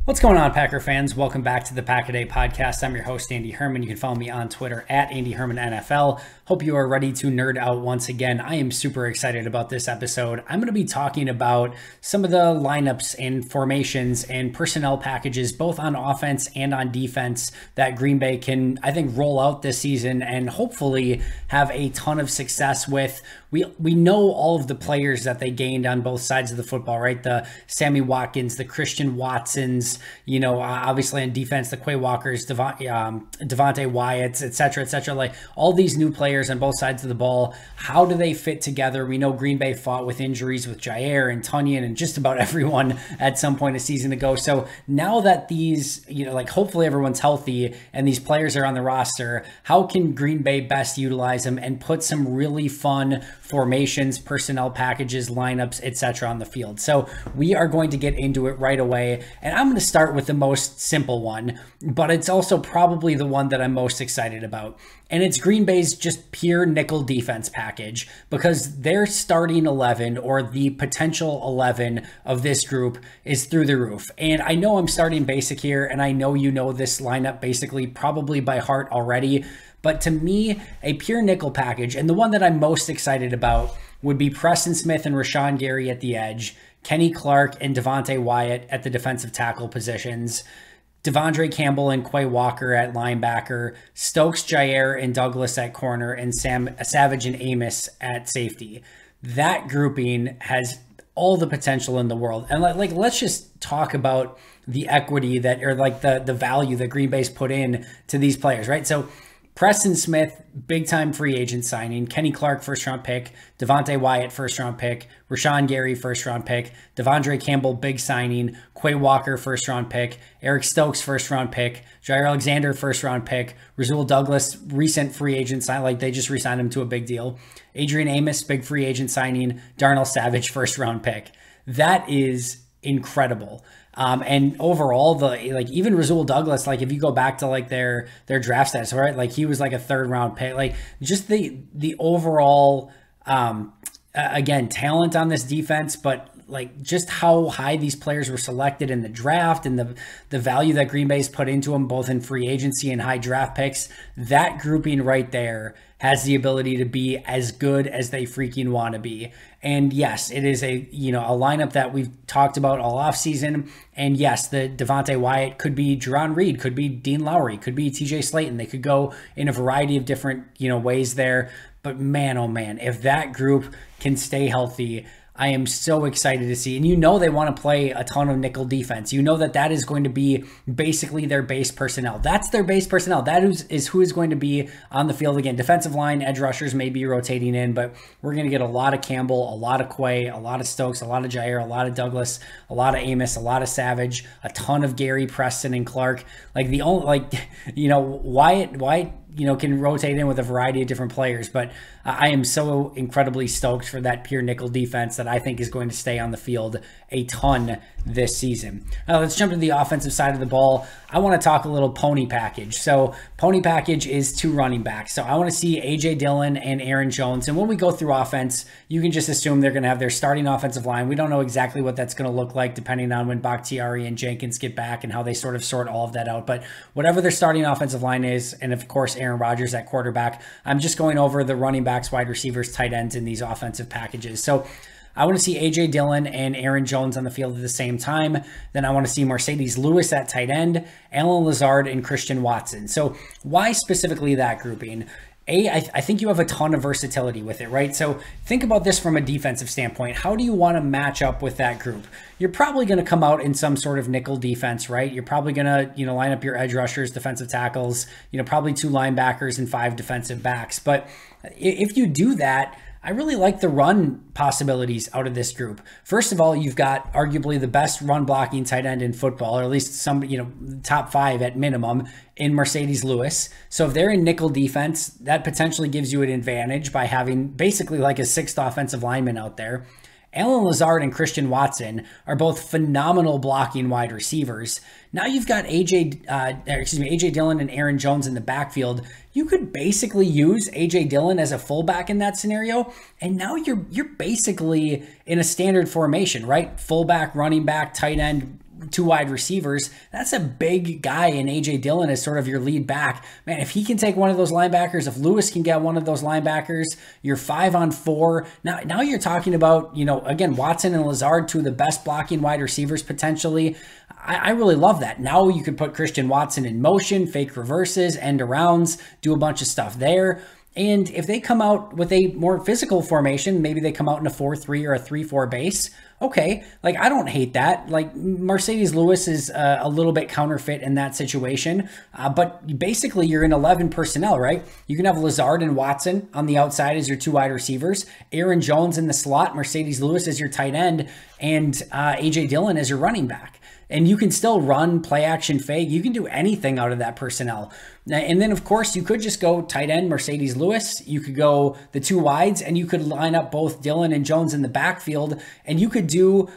What's going on, Packer fans? Welcome back to the Pack a Day podcast. I'm your host, Andy Herman. You can follow me on Twitter at Andy Herman NFL. Hope you are ready to nerd out once again. I am super excited about this episode. I'm going to be talking about some of the lineups and formations and personnel packages, both on offense and on defense, that Green Bay can, I think, roll out this season and hopefully have a ton of success with. We know all of the players that they gained on both sides of the football, right? The Sammy Watkins, the Christian Watsons, obviously on defense, the Quay Walkers, Devontae Wyatts, et cetera, like all these new players on both sides of the ball. How do they fit together? We know Green Bay fought with injuries with Jair and Tunyon and just about everyone at some point a season ago. So now that these, hopefully everyone's healthy and these players are on the roster, how can Green Bay best utilize them and put some really fun formations, personnel packages, lineups, etc. on the field? So we are going to get into it right away. And I'm going to start with the most simple one, but it's also probably the one that I'm most excited about. And it's Green Bay's just pure nickel defense package, because their starting 11 or the potential 11 of this group is through the roof. And I know I'm starting basic here, and I know you know this lineup basically probably by heart already. But to me, a pure nickel package, and the one that I'm most excited about, would be Preston Smith and Rashawn Gary at the edge, Kenny Clark and Devontae Wyatt at the defensive tackle positions, Devondre Campbell and Quay Walker at linebacker, Stokes, Jair, and Douglas at corner, and Savage and Amos at safety. That grouping has all the potential in the world. And let's just talk about the equity that, or the value that Green Bay's put in to these players, right? So Preston Smith, big-time free agent signing. Kenny Clark, first-round pick. Devontae Wyatt, first-round pick. Rashawn Gary, first-round pick. Devondre Campbell, big signing. Quay Walker, first-round pick. Eric Stokes, first-round pick. Jair Alexander, first-round pick. Rasul Douglas, recent free agent sign. They just re-signed him to a big deal. Adrian Amos, big free agent signing. Darnell Savage, first-round pick. That is incredible. And overall, even Rasul Douglas, if you go back to their draft stats, right? He was a third round pick. Just the overall, again, talent on this defense, but just how high these players were selected in the draft and the value that Green Bay's put into them, both in free agency and high draft picks. That grouping right there has the ability to be as good as they freaking want to be. And yes, it is a lineup that we've talked about all offseason. And yes, the Devontae Wyatt could be Jerron Reed, could be Dean Lowry, could be TJ Slayton. They could go in a variety of different, ways there. But man, oh man, if that group can stay healthy, I am so excited to see. And they want to play a ton of nickel defense. That is going to be basically their base personnel. That's their base personnel. That is who is going to be on the field again. Defensive line, edge rushers may be rotating in, but we're going to get a lot of Campbell, a lot of Quay, a lot of Stokes, a lot of Jair, a lot of Douglas, a lot of Amos, a lot of Savage, a ton of Gary, Preston, and Clark. Wyatt, can rotate in with a variety of different players, but I am so incredibly stoked for that pure nickel defense that I think is going to stay on the field a ton this season. Now let's jump to the offensive side of the ball. I want to talk a little pony package. So pony package is two running backs. So I want to see A.J. Dillon and Aaron Jones. And when we go through offense, you can just assume they're going to have their starting offensive line. We don't know exactly what that's going to look like depending on when Bakhtiari and Jenkins get back and how they sort all of that out. But whatever their starting offensive line is, and of course Aaron Rodgers at quarterback, I'm just going over the running backs, wide receivers, tight ends in these offensive packages. So I want to see A.J. Dillon and Aaron Jones on the field at the same time. Then I want to see Mercedes Lewis at tight end, Allen Lazard, and Christian Watson. So why specifically that grouping? I think you have a ton of versatility with it, right? So think about this from a defensive standpoint. How do you want to match up with that group? You're probably going to come out in some sort of nickel defense, right? You're probably going to, line up your edge rushers, defensive tackles, probably 2 linebackers and 5 defensive backs. But if you do that, I really like the run possibilities out of this group. First of all, you've got arguably the best run blocking tight end in football, or at least some, top 5 at minimum in Mercedes Lewis. So if they're in nickel defense, that potentially gives you an advantage by having basically like a 6th offensive lineman out there. Allen Lazard and Christian Watson are both phenomenal blocking wide receivers. Now you've got AJ Dillon and Aaron Jones in the backfield. You could basically use AJ Dillon as a fullback in that scenario, and now you're basically in a standard formation, right? Fullback, running back, tight end, two wide receivers, that's a big guy in A.J. Dillon as sort of your lead back. Man, if he can take one of those linebackers, if Lewis can get one of those linebackers, you're 5-on-4. Now you're talking about, again, Watson and Lazard, two of the best blocking wide receivers potentially. I really love that. Now you could put Christian Watson in motion, fake reverses, end arounds, do a bunch of stuff there. And if they come out with a more physical formation, maybe they come out in a 4-3 or a 3-4 base. Okay, I don't hate that. Mercedes Lewis is a little bit counterfeit in that situation, but basically you're in 11 personnel, right? You can have Lazard and Watson on the outside as your two wide receivers, Aaron Jones in the slot, Mercedes Lewis as your tight end, and A.J. Dillon as your running back. And you can still run, play action, fake. You can do anything out of that personnel. And then, of course, you could just go tight end, Mercedes Lewis. You could go the two wides, and you could line up both Dillon and Jones in the backfield. And you could do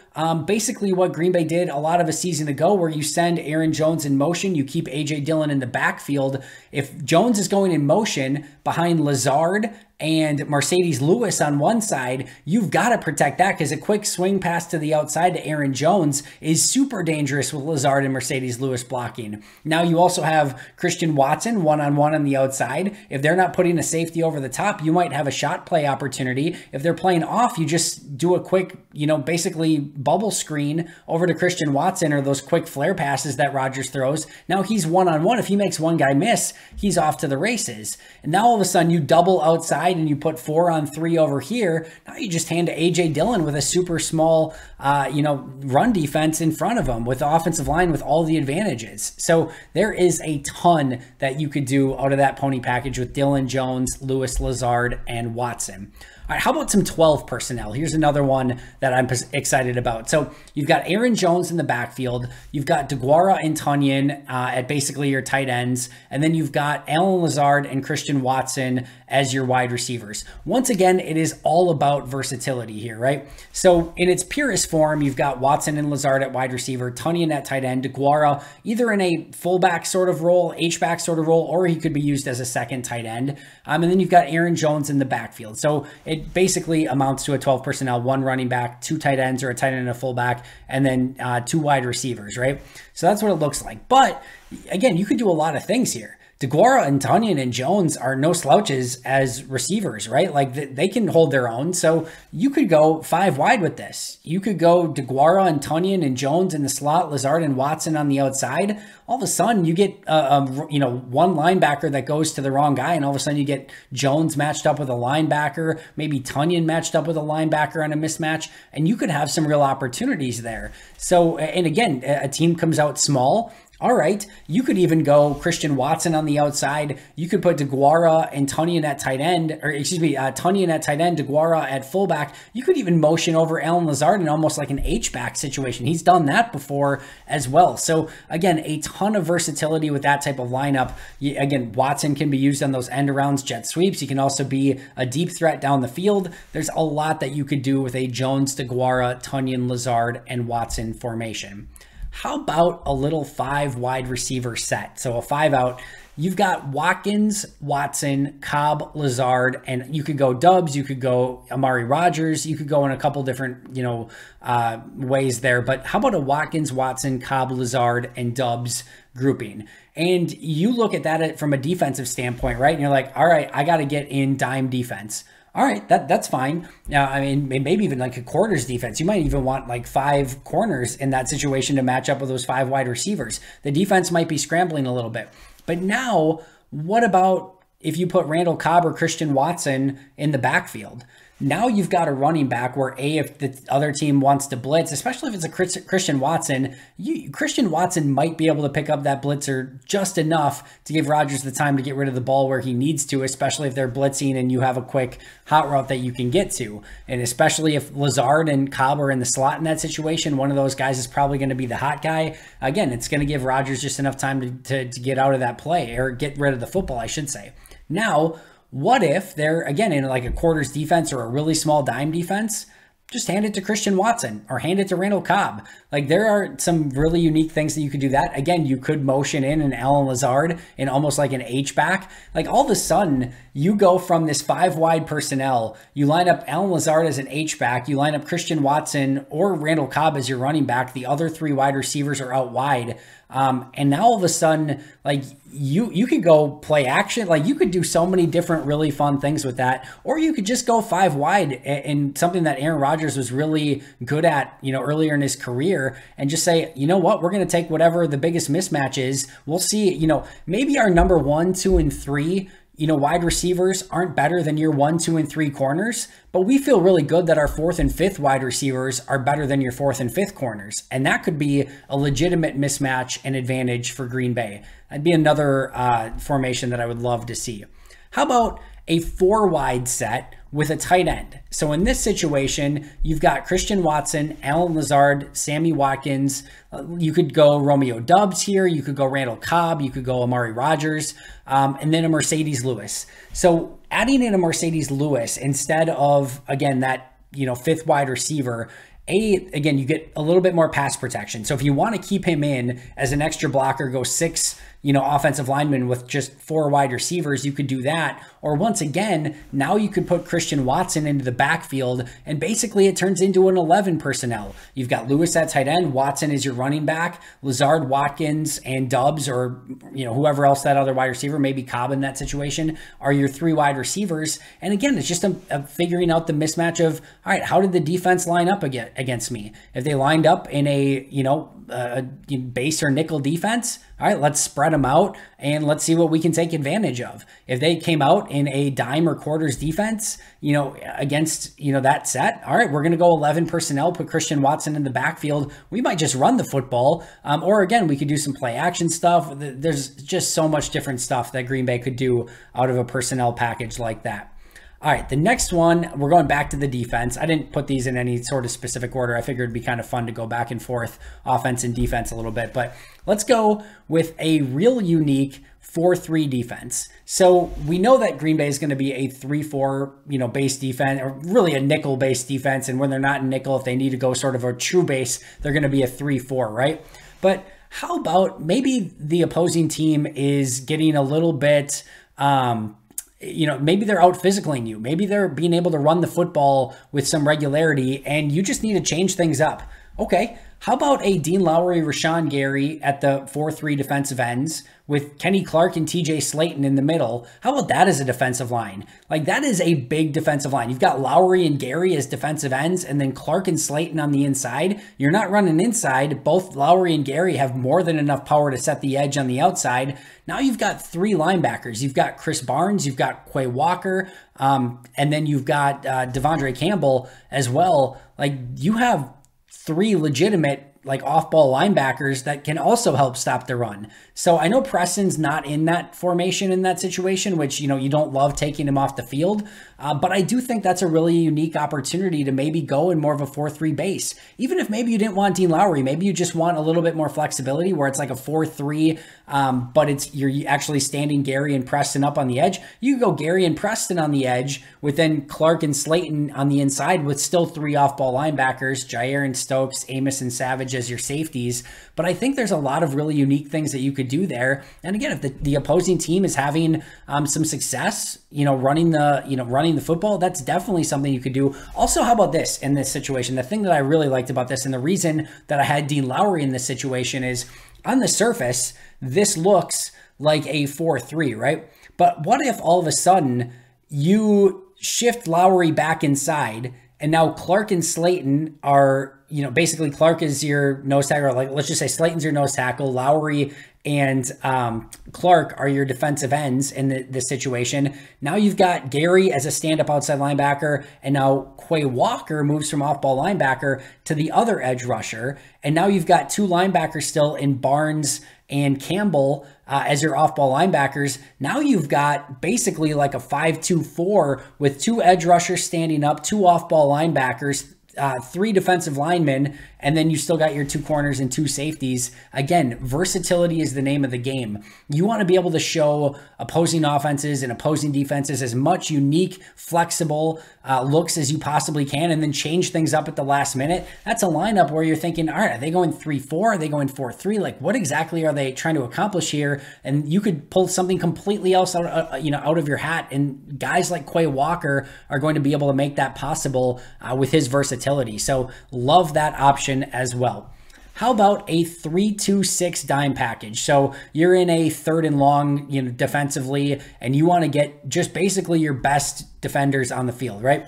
basically what Green Bay did a lot of a season ago, where you send Aaron Jones in motion. You keep A.J. Dillon in the backfield. If Jones is going in motion behind Lazard and Mercedes Lewis on one side, you've got to protect that, because a quick swing pass to the outside to Aaron Jones is super dangerous with Lazard and Mercedes Lewis blocking. Now you also have Christian Watson one-on-one on the outside. If they're not putting a safety over the top, you might have a shot play opportunity. If they're playing off, you just do a quick, basically bubble screen over to Christian Watson, or those quick flare passes that Rodgers throws. Now he's one-on-one. If he makes one guy miss, he's off to the races. And now all of a sudden you double outside and you put 4-on-3 over here. Now you just hand to A.J. Dillon with a super small, run defense in front of him, with the offensive line with all the advantages. So there is a ton that you could do out of that pony package with Dillon, Jones, Lewis, Lazard, and Watson. All right, how about some 12 personnel? Here's another one that I'm excited about. So you've got Aaron Jones in the backfield. You've got DeGuara and Tonyan at basically your tight ends. And then you've got Allen Lazard and Christian Watson as your wide receivers. Once again, it is all about versatility here, right? So in its purest form, you've got Watson and Lazard at wide receiver, Tonyan at tight end, DeGuara either in a fullback sort of role, H-back sort of role, or he could be used as a second tight end. And then you've got Aaron Jones in the backfield. So it basically amounts to a 12 personnel, one running back, two tight ends or a tight end and a fullback, and then two wide receivers, right? So that's what it looks like. But again, you could do a lot of things here. DeGuara and Tonyan and Jones are no slouches as receivers, right? They can hold their own. So you could go 5 wide with this. You could go DeGuara and Tonyan and Jones in the slot, Lazard and Watson on the outside. All of a sudden you get one linebacker that goes to the wrong guy, and all of a sudden you get Jones matched up with a linebacker, maybe Tonyan matched up with a linebacker on a mismatch, and you could have some real opportunities there. So, and again, a team comes out small. All right, you could even go Christian Watson on the outside. You could put DeGuara and Tonyan at tight end, Tonyan at tight end, DeGuara at fullback. You could even motion over Allen Lazard in almost like an H-back situation. He's done that before as well. So again, a ton of versatility with that type of lineup. Again, Watson can be used on those end arounds, jet sweeps. He can also be a deep threat down the field. There's a lot that you could do with a Jones, DeGuara, Tonyan, Lazard, and Watson formation. How about a little 5 wide receiver set? So a 5 out. You've got Watkins, Watson, Cobb, Lazard, and you could go Dubs, you could go Amari Rodgers, you could go in a couple different, ways there. But how about a Watkins, Watson, Cobb, Lazard, and Dubs grouping? And you look at that from a defensive standpoint, right? And you're like, all right, I got to get in dime defense. All right, that's fine. Now, I mean, maybe even like a quarters defense. You might even want like 5 corners in that situation to match up with those 5 wide receivers. The defense might be scrambling a little bit. But now, what about if you put Randall Cobb or Christian Watson in the backfield? Now you've got a running back where if the other team wants to blitz, especially if it's a Christian Watson, Christian Watson might be able to pick up that blitzer just enough to give Rodgers the time to get rid of the ball where he needs to, especially if they're blitzing and you have a quick hot route that you can get to. And especially if Lazard and Cobb are in the slot in that situation, one of those guys is probably going to be the hot guy. Again, it's going to give Rodgers just enough time to get out of that play, or get rid of the football, I should say. Now, what if they're, again, in like a quarters defense or a really small dime defense? just hand it to Christian Watson or hand it to Randall Cobb. Like, there are some really unique things that you could do that. Again, you could motion in an Allen Lazard in almost like an H-back. Like, all of a sudden, you go from this 5-wide personnel, you line up Allen Lazard as an H-back, you line up Christian Watson or Randall Cobb as your running back. The other 3 wide receivers are out wide. And now all of a sudden, like, you could go play action. Like, you could do so many different really fun things with that, or you could just go 5 wide and something that Aaron Rodgers was really good at, earlier in his career, and just say, you know what, we're going to take whatever the biggest mismatch is. We'll see, maybe our number 1, 2, and 3, wide receivers aren't better than your 1, 2, and 3 corners, but we feel really good that our 4th and 5th wide receivers are better than your 4th and 5th corners. And that could be a legitimate mismatch and advantage for Green Bay. That'd be another formation that I would love to see. How about a 4-wide set with a tight end? So in this situation, you've got Christian Watson, Allen Lazard, Sammy Watkins. You could go Romeo Doubs here. You could go Randall Cobb. You could go Amari Rodgers, and then a Mercedes Lewis. So adding in a Mercedes Lewis instead of, again, that 5th wide receiver, again, you get a little bit more pass protection. So if you want to keep him in as an extra blocker, go 6 offensive linemen with just 4 wide receivers, you could do that. Or once again, now you could put Christian Watson into the backfield, and basically it turns into an 11 personnel. You've got Lewis at tight end, Watson is your running back, Lazard, Watkins, and Doubs, or whoever else that other wide receiver, maybe Cobb in that situation, are your 3 wide receivers. And again, it's just a figuring out the mismatch of, all right, how did the defense line up against me? If they lined up in a base or nickel defense, all right, let's spread them out and let's see what we can take advantage of. If they came out in a dime or quarters defense, against, that set, all right, we're going to go 11 personnel, put Christian Watson in the backfield. We might just run the football. Or again, we could do some play action stuff. There's just so much different stuff that Green Bay could do out of a personnel package like that. All right, the next one, we're going back to the defense. I didn't put these in any sort of specific order. I figured it'd be kind of fun to go back and forth offense and defense a little bit, but let's go with a real unique 4-3 defense. So we know that Green Bay is going to be a 3-4, base defense, or really a nickel base defense. And when they're not in nickel, if they need to go sort of a true base, they're going to be a 3-4, right? But how about maybe the opposing team is getting a little bit, maybe they're out physicaling you. Maybe they're being able to run the football with some regularity, and you just need to change things up. Okay, how about a Dean Lowry, Rashawn Gary at the 4-3 defensive ends with Kenny Clark and TJ Slayton in the middle? How about that as a defensive line? Like, that is a big defensive line. You've got Lowry and Gary as defensive ends, and then Clark and Slayton on the inside. You're not running inside. Both Lowry and Gary have more than enough power to set the edge on the outside. Now you've got 3 linebackers. You've got Chris Barnes, you've got Quay Walker, and then you've got Devondre Campbell as well. Like, you have 3 legitimate off-ball linebackers that can also help stop the run. So I know Preston's not in that formation in that situation, which, you don't love taking him off the field. But I do think that's a really unique opportunity to maybe go in more of a 4-3 base. Even if maybe you didn't want Dean Lowry, maybe you just want a little bit more flexibility where it's like a 4-3, but you're actually standing Gary and Preston up on the edge. You could go Gary and Preston on the edge with then Clark and Slayton on the inside with still 3 off-ball linebackers, Jair and Stokes, Amos and Savage as your safeties. But I think there's a lot of really unique things that you could do there. And again, if the opposing team is having some success, running the football, that's definitely something you could do. Also, how about this in this situation? The thing that I really liked about this, and the reason that I had Dean Lowry in this situation, is on the surface, this looks like a 4-3, right? But what if all of a sudden you shift Lowry back inside, and now Clark and Slayton are, basically Clark is your nose tackle. Like, let's just say Slayton's your nose tackle. Lowry and Clark are your defensive ends in this situation. Now you've got Gary as a stand-up outside linebacker, and now Quay Walker moves from off-ball linebacker to the other edge rusher. And now you've got 2 linebackers still in Barnes and Campbell as your off-ball linebackers. Now you've got basically like a 5-2-4 with 2 edge rushers standing up, 2 off-ball linebackers, 3 defensive linemen, and then you still got your 2 corners and 2 safeties. Again, versatility is the name of the game. You want to be able to show opposing offenses and opposing defenses as much unique, flexible looks as you possibly can, and then change things up at the last minute. That's a lineup where you're thinking, all right, are they going 3-4? Are they going 4-3? Like, what exactly are they trying to accomplish here? And you could pull something completely else out, out of your hat. And guys like Quay Walker are going to be able to make that possible with his versatility. So love that option as well. How about a 3-2-6 dime package? So you're in a 3rd and long, defensively, and you want to get just basically your best defenders on the field, right?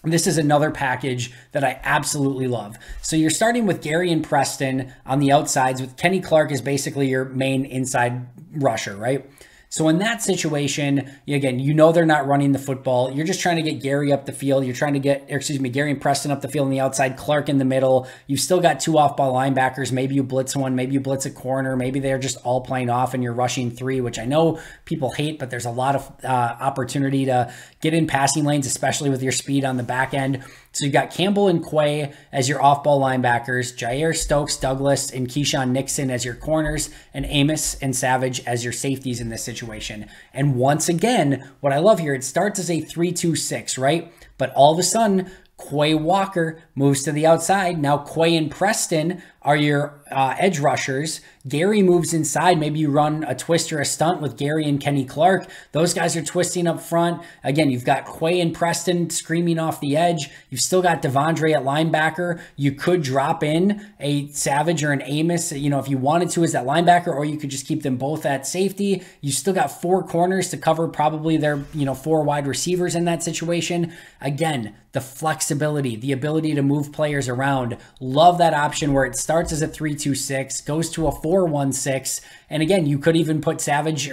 This is another package that I absolutely love. So you're starting with Gary and Preston on the outsides, with Kenny Clark as basically your main inside rusher, right? So in that situation, again, they're not running the football. You're just trying to get Gary up the field. You're trying to get, Gary and Preston up the field on the outside, Clark in the middle. You've still got 2 off-ball linebackers. Maybe you blitz one, maybe you blitz a corner. Maybe they're just all playing off and you're rushing 3, which I know people hate, but there's a lot of opportunity to get in passing lanes, especially with your speed on the back end. So you've got Campbell and Quay as your off-ball linebackers, Jair Stokes, Douglas, and Keyshawn Nixon as your corners, and Amos and Savage as your safeties in this situation. And once again, what I love here, it starts as a 3-2-6, right? But all of a sudden, Quay Walker moves to the outside. Now Quay and Preston are your edge rushers. Gary moves inside. Maybe you run a twist or a stunt with Gary and Kenny Clark. Those guys are twisting up front. Again, you've got Quay and Preston screaming off the edge. You've still got Devondre at linebacker. You could drop in a Savage or an Amos, if you wanted to, as that linebacker, or you could just keep them both at safety. You still got 4 corners to cover probably their, 4 wide receivers in that situation. Again, the flexibility, the ability to move players around. Love that option where it starts as a 3-2-6, goes to a 4-1-6. And again, you could even put Savage,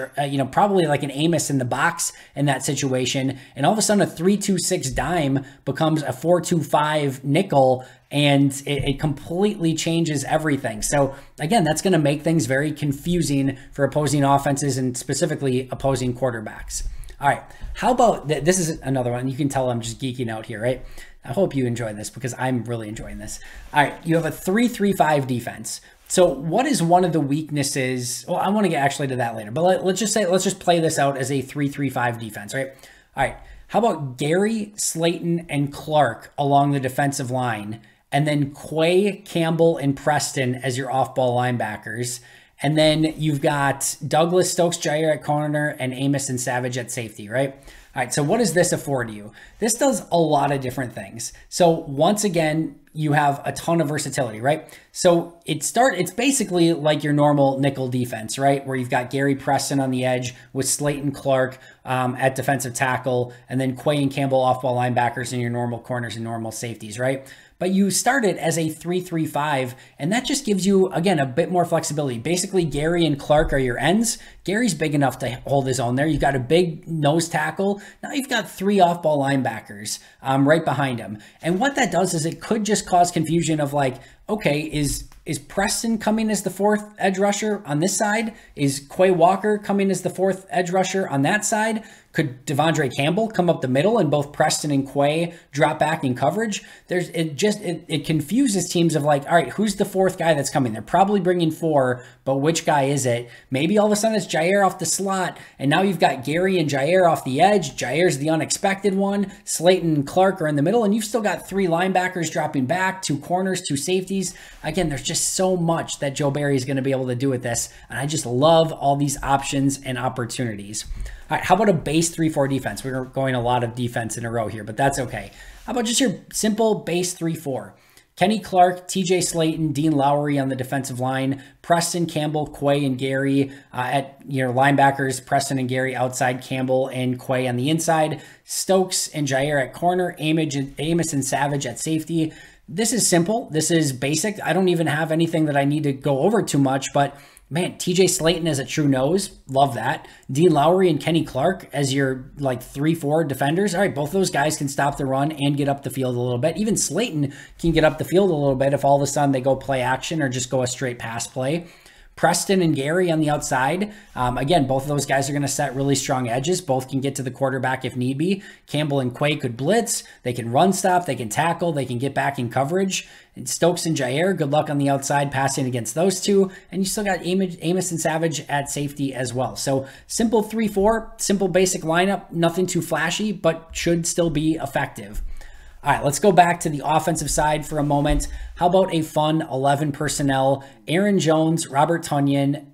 probably like an Amos in the box in that situation. And all of a sudden, a 3-2-6 dime becomes a 4-2-5 nickel, and it completely changes everything. So again, that's going to make things very confusing for opposing offenses and specifically opposing quarterbacks. All right, how about, this is another one. You can tell I'm just geeking out here, right? I hope you enjoy this because I'm really enjoying this. All right, you have a 3-3-5 defense. So what is one of the weaknesses? Well, I want to get actually to that later, but let's just play this out as a 3-3-5 defense, right? All right, how about Gary, Slayton, and Clark along the defensive line, and then Quay, Campbell, and Preston as your off-ball linebackers. And then you've got Douglas, Stokes, Jair at corner, and Amos and Savage at safety, right? All right, so what does this afford you? This does a lot of different things. So once again, you have a ton of versatility, right? So it's basically like your normal nickel defense, right? Where you've got Gary Preston on the edge with Slayton Clark at defensive tackle, and then Quay and Campbell off-ball linebackers and your normal corners and normal safeties, right? But you start it as a 3-3-5, and that just gives you, again, a bit more flexibility. Basically, Gary and Clark are your ends. Gary's big enough to hold his own there. You've got a big nose tackle. Now you've got 3 off-ball linebackers right behind him. And what that does is it could just cause confusion of like, okay, is Preston coming as the 4th edge rusher on this side? Is Quay Walker coming as the 4th edge rusher on that side? Could Devondre Campbell come up the middle and both Preston and Quay drop back in coverage? It confuses teams of like, all right, who's the 4th guy that's coming? They're probably bringing 4, but which guy is it? Maybe all of a sudden it's Jair off the slot, and now you've got Gary and Jair off the edge. Jair's the unexpected one. Slayton and Clark are in the middle, and you've still got 3 linebackers dropping back, 2 corners, 2 safeties. Again, there's just so much that Joe Barry is going to be able to do with this, and I just love all these options and opportunities. All right, how about a base 3-4 defense? We're going a lot of defense in a row here, but that's okay. How about just your simple base 3-4? Kenny Clark, TJ Slayton, Dean Lowry on the defensive line, Preston, Campbell, Quay, and Gary at your linebackers, Preston and Gary outside, Campbell and Quay on the inside, Stokes and Jair at corner, Amos and Savage at safety. This is simple. This is basic. I don't even have anything that I need to go over too much, but man, TJ Slayton as a true nose. Love that. Dean Lowry and Kenny Clark as your like 3-4 defenders. All right, both those guys can stop the run and get up the field a little bit. Even Slayton can get up the field a little bit if all of a sudden they go play action or just go a straight pass play. Preston and Gary on the outside. Again, both of those guys are going to set really strong edges. Both can get to the quarterback if need be. Campbell and Quay could blitz. They can run stop. They can tackle. They can get back in coverage. Stokes and Jair, good luck on the outside passing against those two. And you still got Amos and Savage at safety as well. So simple 3-4, simple basic lineup, nothing too flashy, but should still be effective. All right, let's go back to the offensive side for a moment. How about a fun 11 personnel? Aaron Jones, Robert Tonyan,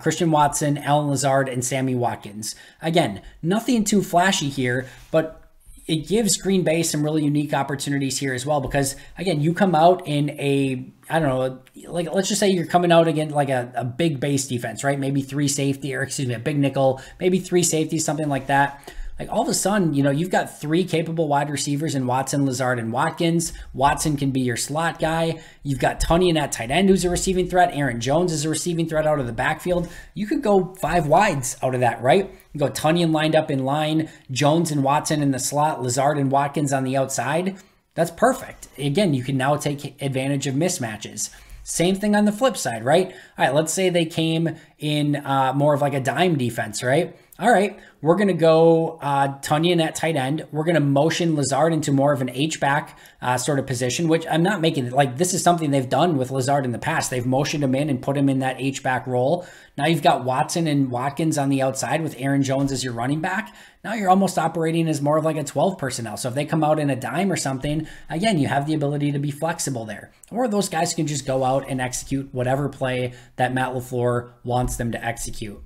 Christian Watson, Allen Lazard, and Sammy Watkins. Again, nothing too flashy here, but it gives Green Bay some really unique opportunities here as well, because again, you come out in a, I don't know, like let's just say you're coming out against like a big base defense, right? Maybe a big nickel, maybe 3 safeties, something like that. Like all of a sudden, you've got 3 capable wide receivers in Watson, Lazard, and Watkins. Watson can be your slot guy. You've got Tonyan at tight end, who's a receiving threat. Aaron Jones is a receiving threat out of the backfield. You could go 5 wides out of that, right? You go Tonyan lined up in line, Jones and Watson in the slot, Lazard and Watkins on the outside. That's perfect. Again, you can now take advantage of mismatches. Same thing on the flip side, right? All right, let's say they came in more of like a dime defense, right? All right, we're going to go Tonyan at tight end. We're going to motion Lazard into more of an H-back sort of position, which I'm not making, like this is something they've done with Lazard in the past. They've motioned him in and put him in that H-back role. Now you've got Watson and Watkins on the outside with Aaron Jones as your running back. Now you're almost operating as more of like a 12 personnel. So if they come out in a dime or something, again, you have the ability to be flexible there. Or those guys can just go out and execute whatever play that Matt LaFleur wants them to execute.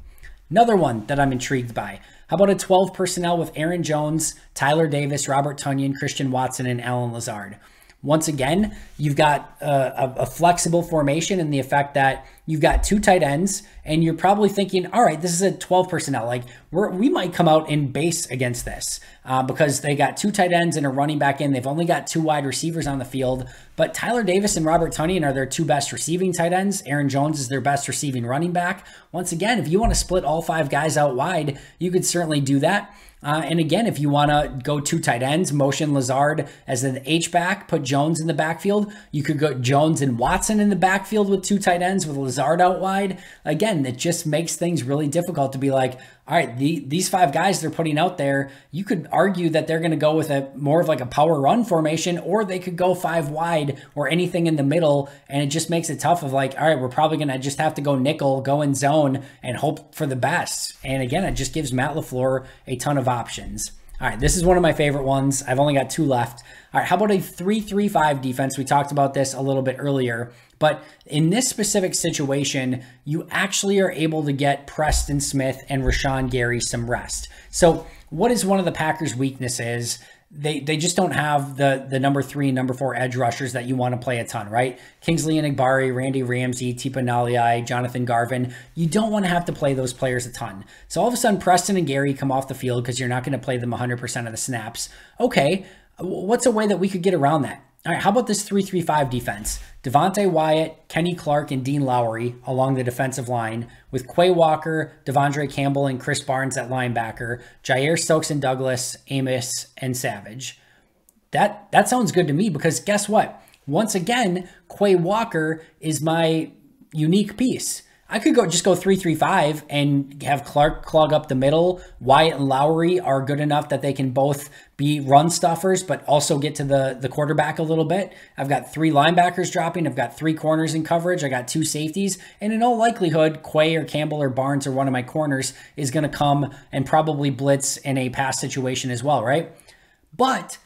Another one that I'm intrigued by. How about a 12 personnel with Aaron Jones, Tyler Davis, Robert Tonyan, Christian Watson, and Allen Lazard? Once again, you've got a flexible formation in the effect that you've got 2 tight ends, and you're probably thinking, all right, this is a 12 personnel. Like we might come out in base against this because they got 2 tight ends and a running back in. They've only got 2 wide receivers on the field, but Tyler Davis and Robert Tonyan are their 2 best receiving tight ends. Aaron Jones is their best receiving running back. Once again, if you want to split all 5 guys out wide, you could certainly do that. And again, if you want to go 2 tight ends, motion Lazard as an H-back, put Jones in the backfield. You could go Jones and Watson in the backfield with 2 tight ends with Lazard out wide. Again, it just makes things really difficult to be like, all right, these 5 guys they're putting out there, you could argue that they're going to go with a more of like a power run formation, or they could go 5 wide or anything in the middle. And it just makes it tough of like, all right, we're probably going to just have to go nickel, go in zone and hope for the best. And again, it just gives Matt LaFleur a ton of options. All right, this is one of my favorite ones. I've only got 2 left. All right, how about a 3-3-5 defense? We talked about this a little bit earlier, but in this specific situation, you actually are able to get Preston Smith and Rashawn Gary some rest. So what is one of the Packers' weaknesses? They just don't have the number 3 and number 4 edge rushers that you want to play a ton, right? Kingsley Enagbare, Randy Ramsey, Tipa Naliai, Jonathan Garvin. You don't want to have to play those players a ton. So all of a sudden, Preston and Gary come off the field because you're not going to play them 100% of the snaps. Okay, what's a way that we could get around that? All right, how about this 3-3-5 defense? Devontae Wyatt, Kenny Clark, and Dean Lowry along the defensive line with Quay Walker, Devondre Campbell, and Chris Barnes at linebacker, Jair Stokes and Douglas, Amos, and Savage. That sounds good to me because guess what? Once again, Quay Walker is my unique piece. I could just go 3-3-5 and have Clark clog up the middle. Wyatt and Lowry are good enough that they can both be run stuffers, but also get to the quarterback a little bit. I've got 3 linebackers dropping. I've got 3 corners in coverage. I got 2 safeties. And in all likelihood, Quay or Campbell or Barnes or one of my corners is going to come and probably blitz in a pass situation as well, right? But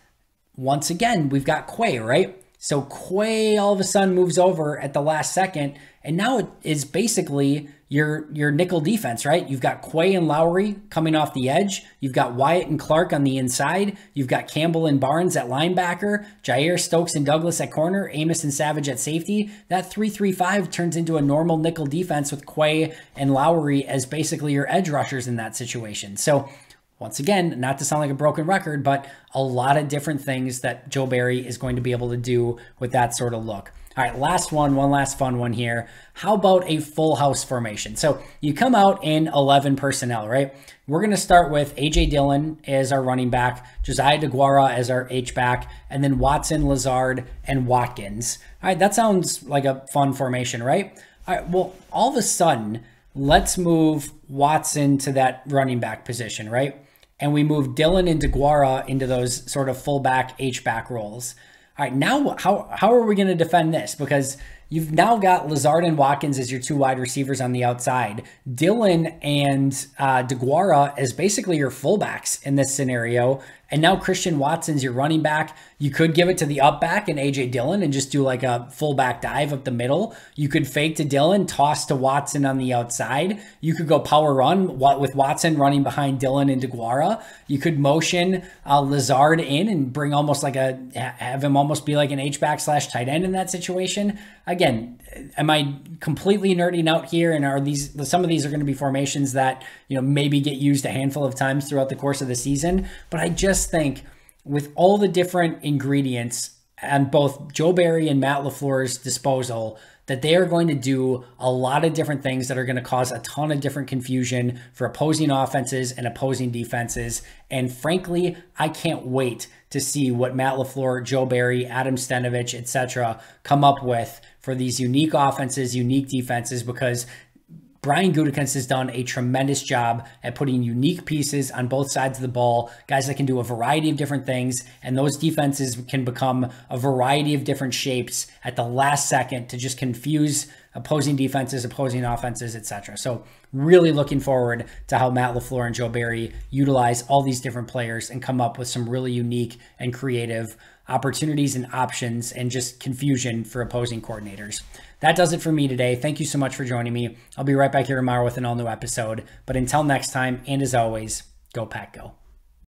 once again, we've got Quay, right? So Quay all of a sudden moves over at the last second, and now it is basically your nickel defense, right? You've got Quay and Lowry coming off the edge. You've got Wyatt and Clark on the inside. You've got Campbell and Barnes at linebacker, Jair Stokes and Douglas at corner, Amos and Savage at safety. That 3-3-5 turns into a normal nickel defense with Quay and Lowry as basically your edge rushers in that situation. So once again, not to sound like a broken record, but a lot of different things that Joe Barry is going to be able to do with that sort of look. All right, last one last fun one here. How about a full house formation? So you come out in 11 personnel, right? We're going to start with A.J. Dillon as our running back, Josiah DeGuara as our H-back, and then Watson, Lazard, and Watkins. All right, that sounds like a fun formation, right? All right, well, all of a sudden, let's move Watson to that running back position, right? And we move Dillon and DeGuara into those sort of fullback H-back roles. All right, now how are we going to defend this? Because you've now got Lazard and Watkins as your two wide receivers on the outside. Dillon and DeGuara as basically your fullbacks in this scenario. And now Christian Watson's your running back. You could give it to the up back and A.J. Dillon and just do like a fullback dive up the middle. You could fake to Dillon, toss to Watson on the outside. You could go power run with Watson running behind Dillon and DeGuara. You could motion Lazard in and bring almost like have him almost be like an H-back / tight end in that situation. Again, am I completely nerding out here? And are some of these are going to be formations that, maybe get used a handful of times throughout the course of the season? But I just think with all the different ingredients on both Joe Barry and Matt LaFleur's disposal, that they are going to do a lot of different things that are going to cause a ton of different confusion for opposing offenses and opposing defenses. And frankly, I can't wait to see what Matt LaFleur, Joe Barry, Adam Stenavich, etc. come up with for these unique offenses, unique defenses, because Brian Gutekunst has done a tremendous job at putting unique pieces on both sides of the ball, guys that can do a variety of different things, and those defenses can become a variety of different shapes at the last second to just confuse opposing defenses, opposing offenses, etc. So really looking forward to how Matt LaFleur and Joe Barry utilize all these different players and come up with some really unique and creative opportunities and options and just confusion for opposing coordinators. That does it for me today. Thank you so much for joining me. I'll be right back here tomorrow with an all new episode. But until next time, and as always, go Pack Go.